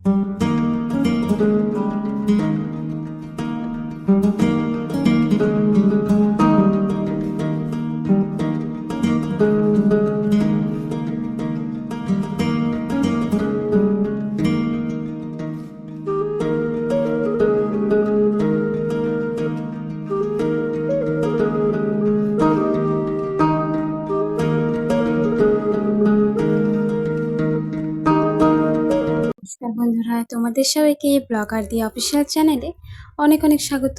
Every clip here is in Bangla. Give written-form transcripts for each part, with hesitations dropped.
নমস্কার বন্ধুরা, তোমাদের সবাইকে ব্লগার দি অফিসিয়াল চ্যানেলে অনেক অনেক স্বাগত।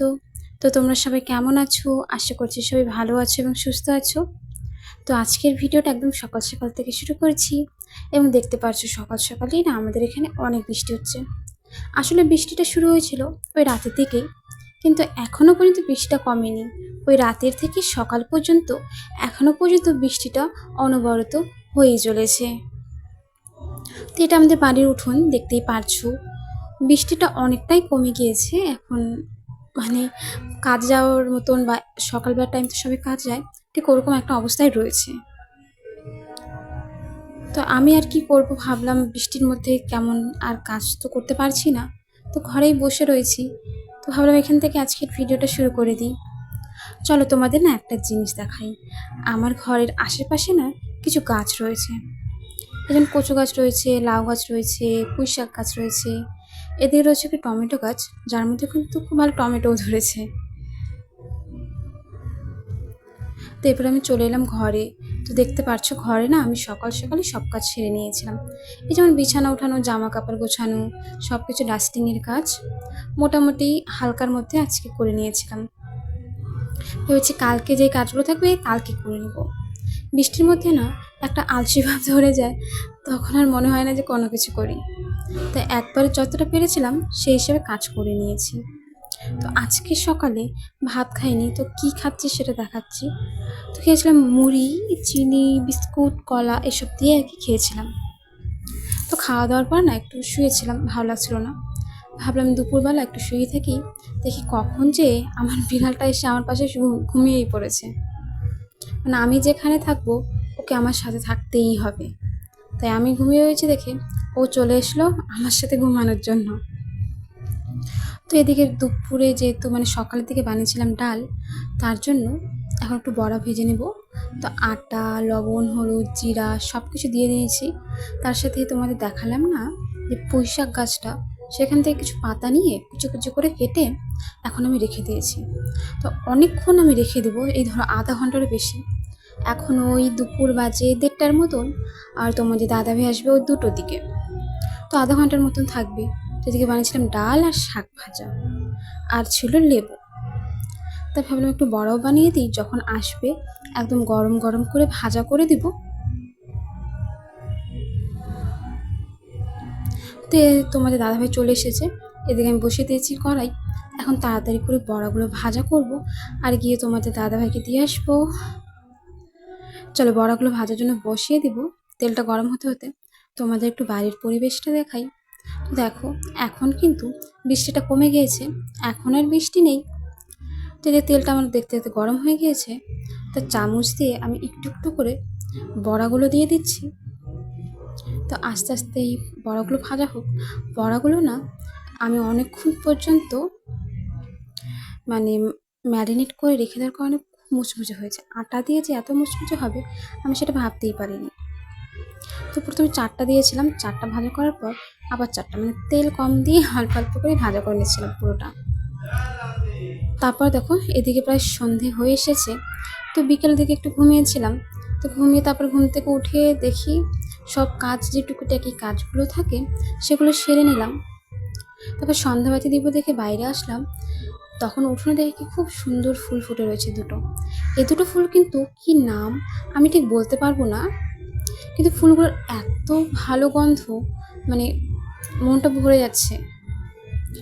তো তোমরা সবাই কেমন আছো? আশা করছি সবাই ভালো আছো এবং সুস্থ আছো। তো আজকের ভিডিওটা একদম সকাল সকাল থেকে শুরু করেছি এবং দেখতে পাচ্ছো সকাল সকালই না আমাদের এখানে অনেক বৃষ্টি হচ্ছে। আসলে বৃষ্টিটা শুরু হয়েছিল ওই রাতের দিকেই, কিন্তু এখনও পর্যন্ত বৃষ্টিটা কমেনি। ওই রাতের থেকে সকাল পর্যন্ত এখনও পর্যন্ত বৃষ্টিটা অনবরত হয়েই চলেছে। তো এটা আমাদের বাড়ির উঠোন, দেখতেই পারছো বৃষ্টিটা অনেকটাই কমে গিয়েছে এখন। মানে কাজ যাওয়ার মতন বা সকালবেলার টাইম তো সবাই কাজ যায়, ঠিক ওরকম একটা অবস্থায় রয়েছে। তো আমি আর কি করব, ভাবলাম বৃষ্টির মধ্যে কেমন আর কাজ তো করতে পারছি না, তো ঘরেই বসে রয়েছি। তো ভাবলাম এখান থেকে আজকের ভিডিওটা শুরু করে দিই। চলো তোমাদের না একটা জিনিস দেখাই। আমার ঘরের আশেপাশে না কিছু গাছ রয়েছে, যেমন কচু গাছ রয়েছে, লাউ গাছ রয়েছে, পুঁই শাক গাছ রয়েছে, এদিকে রয়েছে একটি টমেটো গাছ, যার মধ্যে কিন্তু খুব ভালো টমেটোও ধরেছে। তো এরপরে আমি চলে এলাম ঘরে। তো দেখতে পাচ্ছ ঘরে না আমি সকাল সকালই সব কাজ সেরে নিয়েছিলাম। এই যেমন বিছানা ওঠানো, জামা কাপড় গোছানো, সব কিছু ডাস্টিংয়ের কাজ মোটামুটি হালকার মধ্যে আজকে করে নিয়েছিলাম। ভেবেছি কালকে যে কাজগুলো থাকবে কালকে করে নেব। বৃষ্টির মধ্যে না একটা আলসি ভাব ধরে যায়, তখন আর মনে হয় না যে কোনো কিছু করি। তো একবারে যতটা পেরেছিলাম সেই হিসেবে কাজ করে নিয়েছি। তো আজকে সকালে ভাত খাইনি, তো কি খাচ্ছি সেটা দেখাচ্ছি। তো খেয়েছিলাম মুড়ি, চিনি, বিস্কুট, কলা এসব দিয়ে আর কি খেয়েছিলাম। তো খাওয়া দাওয়ার পর না একটু শুয়েছিলাম, ভালো লাগছিল না। ভাবলাম দুপুরবেলা একটু শুয়ে থাকি, দেখি কখন যে আমার বিড়ালটা এসে আমার পাশে ঘুমিয়েই পড়েছে। মানে আমি যেখানে থাকবো ওকে আমার সাথে থাকতেই হবে। তাই আমি ঘুমিয়ে রয়েছি দেখে ও চলে এসলো আমার সাথে ঘুমানোর জন্য। তো এদিকে দুপুরে যেহেতু মানে সকালের দিকে বানিয়েছিলাম ডাল, তার জন্য এখন একটু বড়া ভেজে নেব। তো আটা, লবণ, হলুদ, জিরা সব কিছু দিয়ে দিয়েছি। তার সাথে তোমাদের দেখালাম না যে পুঁই শাক গাছটা, সেখান থেকে কিছু পাতা নিয়ে কুচো কুচো করে কেটে এখন আমি রেখে দিয়েছি। তো অনেকক্ষণ আমি রেখে দেবো, এই ধরো আধা ঘন্টারও বেশি। এখন ওই দুপুর বাজে 1:30টার মতন, আর তোমাদের দাদাভাই আসবে ওই 2টোর দিকে। তো আধা ঘন্টার মতন থাকবে। সেদিকে বানিয়েছিলাম ডাল আর শাক ভাজা, আর ছিল লেবু। তাই ভাবলাম একটু বড়াও বানিয়ে দিই, যখন আসবে একদম গরম গরম করে ভাজা করে দিব। তো তোমাদের দাদাভাই চলে এসেছে, এদিকে আমি বসিয়ে দিয়েছি কড়াই। এখন তাড়াতাড়ি করে বড়াগুলো ভাজা করব আর গিয়ে তোমাদের দাদাভাইকে দিয়ে আসবো। চলো বড়াগুলো ভাজার জন্য বসিয়ে দিব। তেলটা গরম হতে হতে তোমাদের একটু বাড়ির পরিবেশটা দেখাই। তো দেখো এখন কিন্তু বৃষ্টিটা কমে গিয়েছে, এখন আর বৃষ্টি নেই। তো যে তেলটা আমার দেখতে দেখতে গরম হয়ে গিয়েছে, তো চামচ দিয়ে আমি একটু একটু করে বড়াগুলো দিয়ে দিচ্ছি। তো আস্তে আস্তে এই বড়াগুলো ভাজা হোক। বড়াগুলো না আমি অনেকক্ষণ পর্যন্ত মানে ম্যারিনেট করে রেখে দেওয়ার কারণে খুব মুচমুচে হয়েছে। আটা দিয়ে যে এত মুচমুচে হবে আমি সেটা ভাবতেই পারিনি। তো প্রথমে 4টা দিয়েছিলাম, 4টা ভাজা করার পর আবার 4টা, মানে তেল কম দিয়ে অল্প অল্প করে ভাজা করে নিচ্ছিলাম পুরোটা। তারপর দেখো এদিকে প্রায় সন্ধে হয়ে এসেছে। তো বিকেলের দিকে একটু ঘুমিয়েছিলাম। তো ঘুমিয়ে তারপর ঘুম থেকে উঠে দেখি সব কাজ যে টুকিটাকি কাজগুলো থাকে সেগুলো সেরে নিলাম। তারপর সন্ধ্যাবাতি দিব দেখে বাইরে আসলাম, তখন উঠোনে দেখি কি খুব সুন্দর ফুল ফুটে রয়েছে দুটো। এই দুটো ফুল কিন্তু কি নাম আমি ঠিক বলতে পারবো না, কিন্তু ফুলগুলোর এত ভালো গন্ধ, মানে মনটা ভরে যাচ্ছে,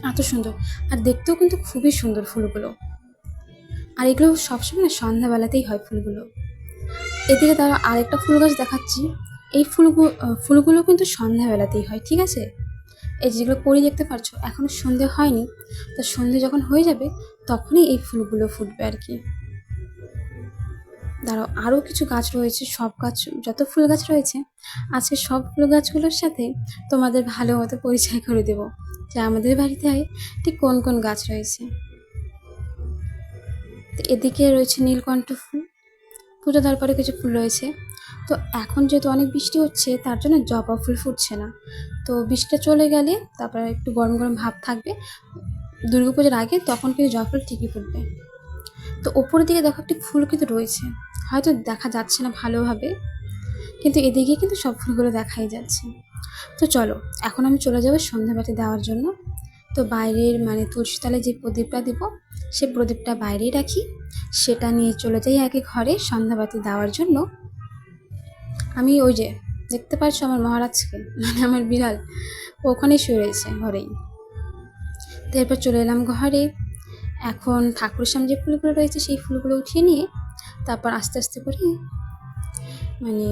এত সুন্দর। আর দেখতেও কিন্তু খুবই সুন্দর ফুলগুলো। আর এগুলো সবসময় না সন্ধ্যাবেলাতেই হয় ফুলগুলো। এদিকে তারা আরেকটা ফুল গাছ দেখাচ্ছি। এই ফুলগুলো কিন্তু সন্ধ্যাবেলাতেই হয়, ঠিক আছে? এই যেগুলো করি দেখতে পারছো এখনো সন্ধে হয়নি, তো সন্ধে যখন হয়ে যাবে তখনই এই ফুলগুলো ফুটবে আর কি। দাঁড়াও, আরও কিছু গাছ রয়েছে, সব গাছ যত ফুল গাছ রয়েছে আজকে সব ফুল গাছগুলোর সাথে তোমাদের ভালো মতো পরিচয় করে দেব যে আমাদের বাড়িতে ঠিক কোন কোন গাছ রয়েছে। তো এদিকে রয়েছে নীলকণ্ঠ ফুল, পুজো দেওয়ার পরে কিছু ফুল রয়েছে। তো এখন যেহেতু অনেক বৃষ্টি হচ্ছে তার জন্য জবা ফুল ফুটছে না, তো বৃষ্টিটা চলে গেলে তারপরে একটু গরম গরম ভাব থাকবে দুর্গাপুজোর আগে, তখন কিন্তু জবা ফুল ঠিকই ফুটবে। তো ওপরের দিকে দেখো একটি ফুল কিন্তু রয়েছে, হয়তো দেখা যাচ্ছে না ভালোভাবে, কিন্তু এদিকে কিন্তু সব ফুলগুলো দেখাই যাচ্ছে। তো চলো এখন আমি চলে যাবো সন্ধ্যাবাতি দেওয়ার জন্য। তো বাইরের মানে তুলসী তলায় যে প্রদীপটা দিব সে প্রদীপটা বাইরেই রাখি, সেটা নিয়ে চলে যাই আগে ঘরে সন্ধ্যাবাতি দেওয়ার জন্য। আমি ওই যে দেখতে পাচ্ছ আমার মহারাজকে, মানে আমার বিড়াল, ওখানেই শুয়ে রয়েছে ঘরেই। তো এরপর চলে এলাম ঘরে। এখন ঠাকুরের সামনে যে ফুলগুলো রয়েছে সেই ফুলগুলো উঠিয়ে নিয়ে তারপর আস্তে আস্তে করে মানে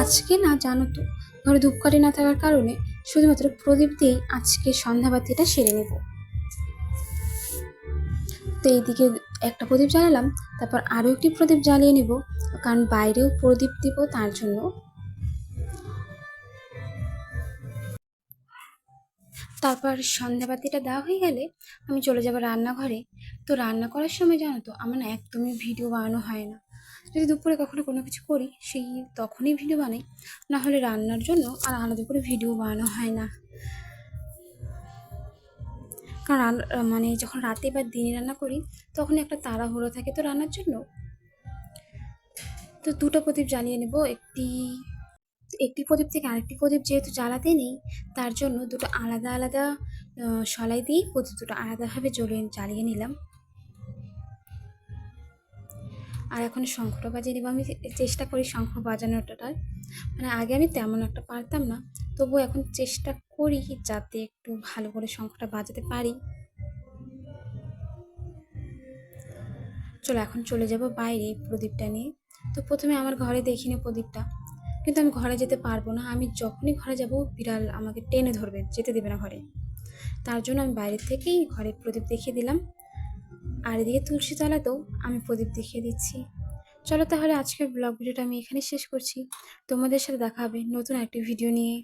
আজকে না জানো তো ঘরে ধূপকাঠি না থাকার কারণে শুধুমাত্র প্রদীপ দিয়েই আজকে সন্ধ্যাবাতিটা সেরে নেব। তো এইদিকে একটা প্রদীপ জ্বালালাম, তারপর আরও একটি প্রদীপ জ্বালিয়ে নেব, কারণ বাইরেও প্রদীপ দিব তার জন্য। তারপর সন্ধ্যাবাতিটা দেওয়া হয়ে গেলে আমি চলে যাব রান্নাঘরে। তো রান্না করার সময় জানো তো আমার না একদমই ভিডিও বানানো হয় না। যদি দুপুরে কখনো কোনো কিছু করি সেই তখনই ভিডিও বানাই, না হলে রান্নার জন্য আর আলাদা করে ভিডিও বানানো হয় না। কারণ মানে যখন রাতে বা দিনে রান্না করি তখন একটা তাড়াহুড়ো থাকে তো রান্নার জন্য। তো দুটো প্রদীপ জ্বালিয়ে নেব, একটি একটি প্রদীপ থেকে আরেকটি প্রদীপ যেহেতু জ্বালাতে নেই তার জন্য দুটো আলাদা আলাদা সলাই দিয়েই প্রদীপ দুটো আলাদাভাবে জ্বালিয়ে নিলাম। আর এখন শঙ্খটা বাজিয়ে নেব। আমি চেষ্টা করি শঙ্খ বাজানোটার, মানে আগে আমি তেমন একটা পারতাম না, তবুও এখন চেষ্টা করি যাতে একটু ভালো করে শঙ্খটা বাজাতে পারি। চলো এখন চলে যাব বাইরে প্রদীপটা নিয়ে। তো প্রথমে আমার ঘরে দেখিনি প্রদীপটা, কিন্তু আমি ঘরে যেতে পারবো না, আমি যখনই ঘরে যাব বিড়াল আমাকে টেনে ধরবে, যেতে দেবে না ঘরে। তার জন্য আমি বাইরের থেকেই ঘরে প্রদীপ দেখিয়ে দিলাম, আর এদিকে তুলসী তলাতেও আমি প্রদীপ দেখিয়ে দিচ্ছি। চলো তাহলে আজকের ব্লগ ভিডিওটা আমি এখানে শেষ করছি। তোমাদের সাথে দেখা হবে নতুন একটি ভিডিও নিয়ে।